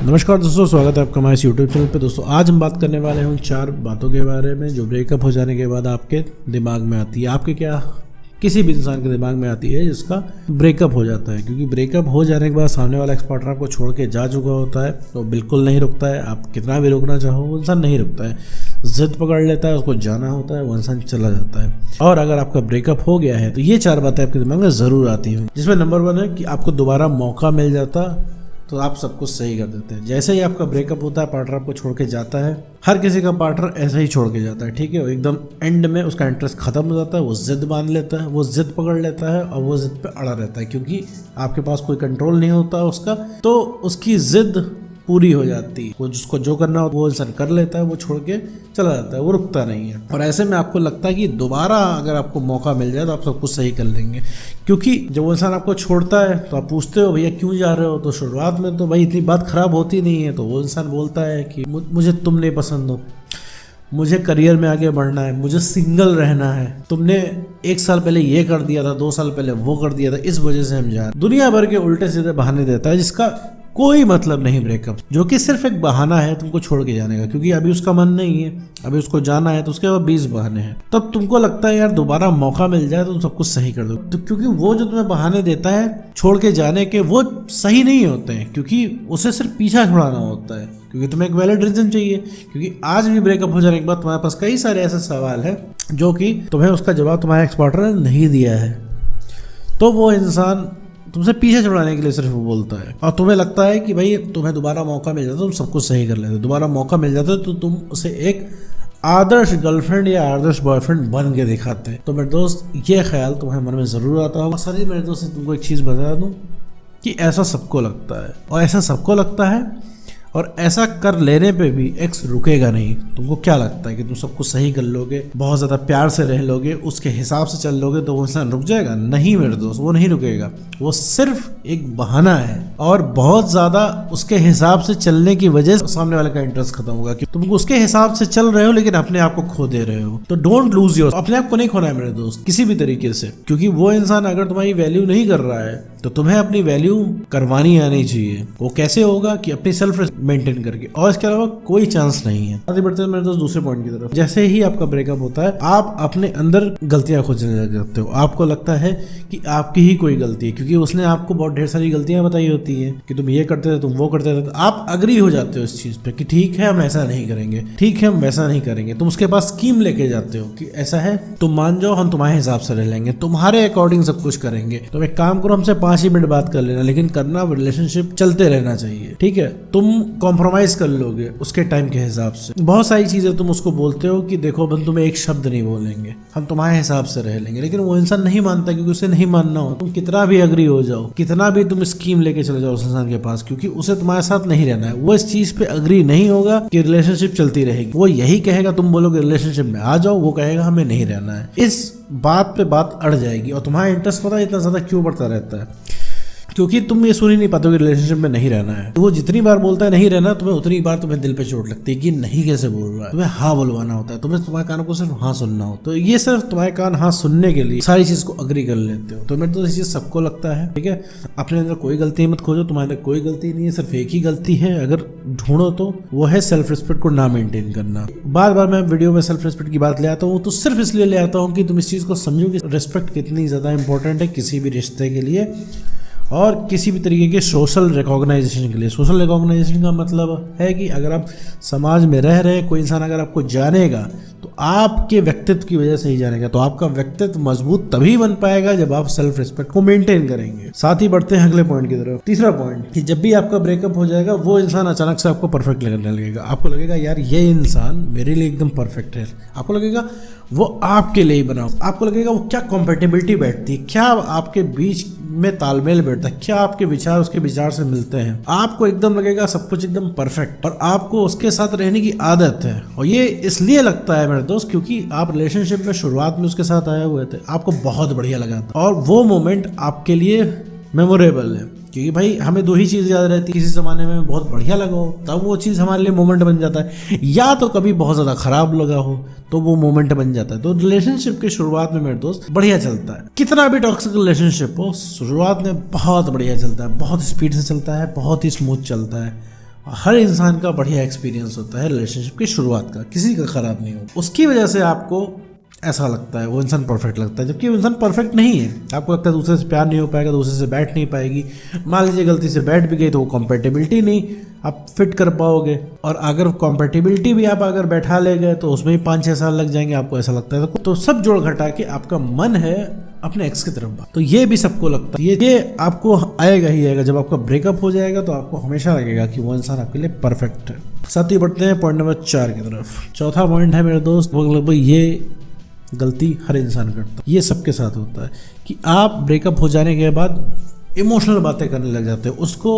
नमस्कार दोस्तों, स्वागत है आपका हमारे इस यूट्यूब चैनल पे। दोस्तों आज हम बात करने वाले हैं उन 4 बातों के बारे में जो ब्रेकअप हो जाने के बाद आपके दिमाग में आती है। आपके क्या किसी भी इंसान के दिमाग में आती है जिसका ब्रेकअप हो जाता है। क्योंकि ब्रेकअप हो जाने के बाद सामने वाला एक्स पार्टनर आपको छोड़ के जा चुका होता है तो बिल्कुल नहीं रुकता है। आप कितना भी रोकना चाहो वो इंसान नहीं रुकता है, जिद पकड़ लेता है, उसको जाना होता है, वो इंसान चला जाता है। और अगर आपका ब्रेकअप हो गया है तो ये 4 बातें आपके दिमाग में ज़रूर आती हैं, जिसमें नंबर 1 है कि आपको दोबारा मौका मिल जाता तो आप सब कुछ सही कर देते हैं। जैसे ही आपका ब्रेकअप होता है, पार्टनर आपको छोड़ के जाता है। हर किसी का पार्टनर ऐसे ही छोड़ के जाता है, ठीक है। एकदम एंड में उसका इंटरेस्ट खत्म हो जाता है, वो जिद बांध लेता है, वो जिद पकड़ लेता है और वो जिद पे अड़ा रहता है। क्योंकि आपके पास कोई कंट्रोल नहीं होता उसका, तो उसकी जिद पूरी हो जाती है। वो जिसको जो करना हो वो इंसान कर लेता है, वो छोड़ के चला जाता है, वो रुकता नहीं है। और ऐसे में आपको लगता है कि दोबारा अगर आपको मौका मिल जाए तो आप सब कुछ सही कर लेंगे। क्योंकि जब वो इंसान आपको छोड़ता है तो आप पूछते हो भैया क्यों जा रहे हो, तो शुरुआत में तो भाई इतनी बात खराब होती नहीं है। तो वो इंसान बोलता है कि मुझे तुम नहीं पसंद हो, मुझे करियर में आगे बढ़ना है, मुझे सिंगल रहना है, तुमने 1 साल पहले ये कर दिया था, 2 साल पहले वो कर दिया था, इस वजह से हम जा रहे। दुनिया भर के उल्टे सीधे बहाने देता है जिसका कोई मतलब नहीं ब्रेकअप, जो कि सिर्फ एक बहाना है तुमको छोड़ के जाने का। क्योंकि अभी उसका मन नहीं है, अभी उसको जाना है, तो उसके बाद 20 बहाने हैं। तब तुमको लगता है यार दोबारा मौका मिल जाए तो तुम सब कुछ सही कर दो। तो क्योंकि वो जो तुम्हें बहाने देता है छोड़ के जाने के, वो सही नहीं होते हैं। क्योंकि उसे सिर्फ पीछा छुड़ाना होता है, क्योंकि तुम्हें एक वैलिड रीजन चाहिए। क्योंकि आज भी ब्रेकअप हो जाने के बाद तुम्हारे पास कई सारे ऐसे सवाल हैं जो कि तुम्हें उसका जवाब तुम्हारे एक्स पार्टनर ने नहीं दिया है। तो वो इंसान तुमसे पीछे छुड़ाने के लिए सिर्फ वो बोलता है, और तुम्हें लगता है कि भाई तुम्हें दोबारा मौका मिल जाता तो तुम सब कुछ सही कर लेते। दोबारा मौका मिल जाता तो तुम उसे एक आदर्श गर्लफ्रेंड या आदर्श बॉयफ्रेंड बन के दिखाते। तो मेरे दोस्त, ये ख्याल तुम्हारे मन में ज़रूर आता होगा। सर मेरे दोस्त तुमको एक चीज़ बता दूँ कि ऐसा सबको लगता है, और ऐसा सबको लगता है, और ऐसा कर लेने पे भी एक्स रुकेगा नहीं। तुमको क्या लगता है कि तुम सब कुछ सही कर लोगे, बहुत ज़्यादा प्यार से रह लोगे, उसके हिसाब से चल लोगे तो वो इंसान रुक जाएगा? नहीं मेरे दोस्त, वो नहीं रुकेगा। वो सिर्फ एक बहाना है, और बहुत ज़्यादा उसके हिसाब से चलने की वजह से सामने वाले का इंटरेस्ट खत्म होगा। कि तुम उसके हिसाब से चल रहे हो लेकिन अपने आप को खो दे रहे हो। तो डोंट लूज योर, अपने आप को नहीं खोना है मेरे दोस्त किसी भी तरीके से। क्योंकि वो इंसान अगर तुम्हारी वैल्यू नहीं कर रहा है तो तुम्हें अपनी वैल्यू करवानी आनी चाहिए। वो कैसे होगा कि अपनी सेल्फ मेंटेन करके, और इसके अलावा कोई चांस नहीं है। आगे बढ़ते हैं मेरे दोस्त दूसरे पॉइंट की तरफ। जैसे ही आपका ब्रेकअप होता है आप अपने अंदर गलतियां खोजने लग जाते हो। आपको लगता है कि आपकी ही कोई गलती है, क्योंकि उसने आपको बहुत ढेर सारी गलतियां बताई होती हैं कि तुम ये करते थे, तुम वो करते थे। तो आप अग्री हो जाते हो इस चीज पे कि ठीक है हम ऐसा नहीं करेंगे, ठीक है हम वैसा नहीं करेंगे। तुम उसके पास स्कीम लेके जाते हो कि ऐसा है, तुम मान जाओ हम तुम्हारे हिसाब से रह लेंगे, तुम्हारे अकॉर्डिंग सब कुछ करेंगे। तुम एक काम करो, हमसे 5 ही मिनट बात कर लेना, लेकिन करना रिलेशनशिप चलते रहना चाहिए, ठीक है। तुम कॉम्प्रोमाइज कर लोगे उसके टाइम के हिसाब से। बहुत सारी चीजें तुम उसको बोलते हो कि देखो बंद तुम्हें एक शब्द नहीं बोलेंगे, हम तुम्हारे हिसाब से रह लेंगे। लेकिन वो इंसान नहीं मानता, क्योंकि उसे नहीं मानना हो। तुम कितना भी अग्री हो जाओ, कितना भी तुम स्कीम लेके चले जाओ उस इंसान के पास, क्योंकि उसे तुम्हारे साथ नहीं रहना है। वो इस चीज पे अग्री नहीं होगा कि रिलेशनशिप चलती रहेगी। वो यही कहेगा, तुम बोलोगे रिलेशनशिप में आ जाओ, वो कहेगा हमें नहीं रहना है। इस बात पे बात अड़ जाएगी, और तुम्हारा इंटरेस्ट पता है इतना ज्यादा क्यों बढ़ता रहता है? क्योंकि तुम ये सुन ही नहीं पाते हो कि रिलेशनशिप में नहीं रहना है। तो वो जितनी बार बोलता है नहीं रहना, तुम्हें उतनी बार तुम्हें दिल पे चोट लगती है कि नहीं कैसे बोल रहा है। तुम्हें हाँ बुलवाना होता है, तुम्हारे कानों को सिर्फ हाँ सुनना हो। तो ये सिर्फ तुम्हारे कान हाँ सुनने के लिए सारी चीज को अग्री कर लेते हो। तो मेरे तो ये चीज सबको लगता है, ठीक है। अपने अंदर कोई गलती मत खोजो, तुम्हारे अंदर कोई गलती नहीं है, सिर्फ एक ही गलती है अगर ढूंढो तो वो है सेल्फ रिस्पेक्ट को ना मेंटेन करना। बार बार मैं वीडियो में सेल्फ रिस्पेक्ट की बात ले आता हूँ, तो सिर्फ इसलिए ले आता हूँ कि तुम इस चीज को समझो कि रिस्पेक्ट कितनी ज्यादा इंपॉर्टेंट है किसी भी रिश्ते के लिए, और किसी भी तरीके के सोशल रिकॉग्नाइजेशन के लिए। सोशल रिकॉग्नाइजेशन का मतलब है कि अगर आप समाज में रह रहे हैं, कोई इंसान अगर आपको जानेगा तो आपके व्यक्तित्व की वजह से ही जानेगा। तो आपका व्यक्तित्व मजबूत तभी बन पाएगा जब आप सेल्फ रिस्पेक्ट को मेंटेन करेंगे। साथ ही बढ़ते हैं अगले पॉइंट की तरफ। तीसरा पॉइंट कि जब भी आपका ब्रेकअप हो जाएगा वो इंसान अचानक से आपको परफेक्ट लगने लगेगा। आपको लगेगा यार ये इंसान मेरे लिए एकदम परफेक्ट है। आपको लगेगा वो आपके लिए ही बना। आपको लगेगा वो क्या कॉम्पेटिबिलिटी बैठती है, क्या आपके बीच में तालमेल बैठता है, क्या आपके विचार उसके विचार से मिलते हैं। आपको एकदम लगेगा सब कुछ एकदम परफेक्ट, और आपको उसके साथ रहने की आदत है। और ये इसलिए लगता है मेरे दोस्त क्योंकि आप रिलेशनशिप में शुरुआत में उसके साथ आए हुए थे, आपको बहुत बढ़िया लगा था, और वो मोमेंट आपके लिए मेमोरेबल है। क्योंकि भाई हमें 2 ही चीज़ याद रहती है, किसी ज़माने में बहुत बढ़िया लगा हो तब वो चीज़ हमारे लिए मोमेंट बन जाता है, या तो कभी बहुत ज़्यादा ख़राब लगा हो तो वो मोमेंट बन जाता है। तो रिलेशनशिप की शुरुआत में मेरे दोस्त बढ़िया चलता है, कितना भी टॉक्सिक रिलेशनशिप हो शुरुआत में बहुत बढ़िया चलता है, बहुत स्पीड से चलता है, बहुत ही स्मूथ चलता है। हर इंसान का बढ़िया एक्सपीरियंस होता है रिलेशनशिप की शुरुआत का, किसी का खराब नहीं हो। उसकी वजह से आपको ऐसा लगता है वो इंसान परफेक्ट लगता है, जबकि वो इंसान परफेक्ट नहीं है। आपको लगता है दूसरे से प्यार नहीं हो पाएगा, दूसरे से बैठ नहीं पाएगी। मान लीजिए गलती से बैठ भी गई तो वो कॉम्पेटिबिलिटी नहीं आप फिट कर पाओगे, और अगर कॉम्पेटिबिलिटी भी आप अगर बैठा ले गए तो उसमें भी 5-6 साल लग जाएंगे, आपको ऐसा लगता है। तो सब जोड़ घटा के आपका मन है अपने एक्स की तरफ। तो ये भी सबको लगता है, ये आपको आएगा ही आएगा। जब आपका ब्रेकअप हो जाएगा तो आपको हमेशा लगेगा कि वो इंसान आपके लिए परफेक्ट है। साथ ही बढ़ते हैं पॉइंट नंबर 4 की तरफ। चौथा पॉइंट है मेरे दोस्त, वो ये गलती हर इंसान करता है, ये सबके साथ होता है कि आप ब्रेकअप हो जाने के बाद इमोशनल बातें करने लग जाते हो, उसको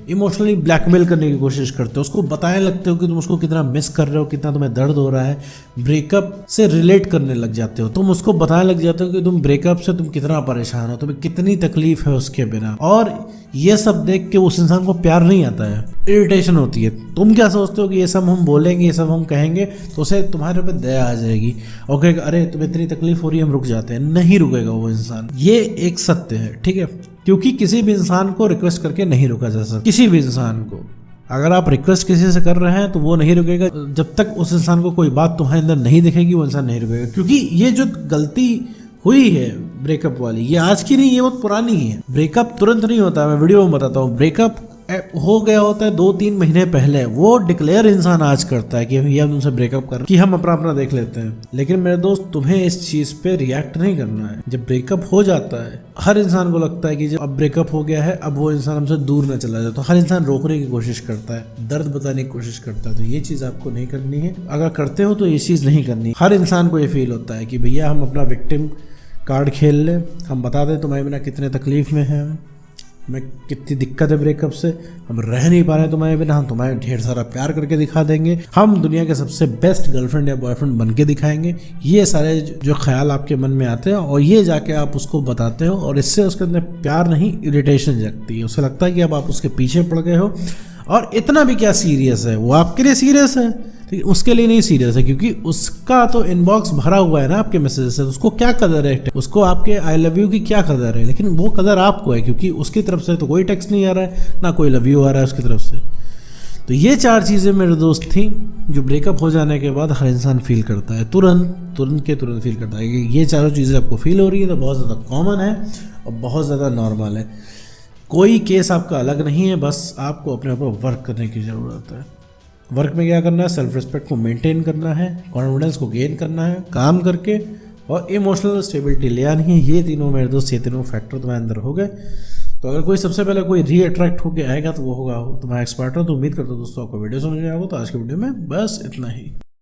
इमोशनली ब्लैकमेल करने की कोशिश करते हो, उसको बताने लगते हो कि तुम उसको कितना मिस कर रहे हो, कितना तुम्हें दर्द हो रहा है। ब्रेकअप से रिलेट करने लग जाते हो, तुम उसको बताने लग जाते हो कि तुम ब्रेकअप से तुम कितना परेशान हो, तुम्हें कितनी तकलीफ है उसके बिना। और ये सब देख के उस इंसान को प्यार नहीं आता है, इरिटेशन होती है। तुम क्या सोचते हो कि ये सब हम बोलेंगे, ये सब हम कहेंगे तो उसे तुम्हारे ऊपर दया आ जाएगी और कहेगा अरे तुम्हें इतनी तकलीफ हो रही है, हम रुक जाते हैं। नहीं रुकेगा वो इंसान, ये एक सत्य है, ठीक है। क्योंकि किसी भी इंसान को रिक्वेस्ट करके नहीं रोका जा सकता। किसी भी इंसान को अगर आप रिक्वेस्ट किसी से कर रहे हैं तो वो नहीं रुकेगा जब तक उस इंसान को कोई बात तुम्हारे अंदर नहीं दिखेगी, वो इंसान नहीं रुकेगा। क्योंकि ये जो गलती हुई है ब्रेकअप वाली, ये आज की नहीं, ये बहुत पुरानी है। ब्रेकअप तुरंत नहीं होता, मैं वीडियो में बताता हूँ। ब्रेकअप हो गया होता है 2-3 महीने पहले, वो डिक्लेयर इंसान आज करता है कि भैया हम तुमसे ब्रेकअप कर, कि हम अपना देख लेते हैं। लेकिन मेरे दोस्त तुम्हें इस चीज पे रिएक्ट नहीं करना है। जब ब्रेकअप हो जाता है हर इंसान को लगता है कि जब अब ब्रेकअप हो गया है अब वो इंसान हमसे दूर न चला जाए, तो हर इंसान रोकने की कोशिश करता है, दर्द बताने की कोशिश करता है। तो ये चीज आपको नहीं करनी है। अगर करते हो तो ये चीज नहीं करनी। हर इंसान को ये फील होता है कि भैया हम अपना विक्टिम कार्ड खेल ले, हम बता दें तुम्हारे बिना कितने तकलीफ में हैं, हमें कितनी दिक्कत है ब्रेकअप से, हम रह नहीं पा रहे तुम्हारे बिना, हम तुम्हारे ढेर सारा प्यार करके दिखा देंगे, हम दुनिया के सबसे बेस्ट गर्लफ्रेंड या बॉयफ्रेंड बन के दिखाएंगे। ये सारे जो ख्याल आपके मन में आते हैं और ये जाके आप उसको बताते हो, और इससे उसके अंदर प्यार नहीं इरिटेशन जगती है। उसे लगता है कि अब आप उसके पीछे पड़ गए हो, और इतना भी क्या सीरियस है, वो आपके लिए सीरियस है लेकिन उसके लिए नहीं सीरियस है, क्योंकि उसका तो इनबॉक्स भरा हुआ है ना आपके मैसेज से। उसको क्या कदर है, उसको आपके आई लव यू की क्या कदर है, लेकिन वो कदर आपको है क्योंकि उसकी तरफ से तो कोई टेक्स्ट नहीं आ रहा है, ना कोई लव यू आ रहा है उसकी तरफ से। तो ये 4 चीज़ें मेरे दोस्त थी जो ब्रेकअप हो जाने के बाद हर इंसान फील करता है, तुरंत फील करता है कि ये चारों चीज़ें आपको फील हो रही है तो बहुत ज़्यादा कॉमन है और बहुत ज़्यादा नॉर्मल है। कोई केस आपका अलग नहीं है, बस आपको अपने ऊपर वर्क करने की ज़रूरत है। वर्क में क्या करना है, सेल्फ रिस्पेक्ट को मेंटेन करना है, कॉन्फिडेंस को गेन करना है काम करके, और इमोशनल स्टेबिलिटी ले आनी है। ये तीनों मेरे दोस्त, ये तीनों फैक्टर तुम्हारे अंदर हो गए तो अगर कोई सबसे पहले कोई रीअट्रैक्ट होकर आएगा तो वो होगा तुम्हारा एक्सपर्ट हो। तो उम्मीद करता हूँ दोस्तों आपको वीडियो समझ में आएगा। तो आज की वीडियो में बस इतना ही।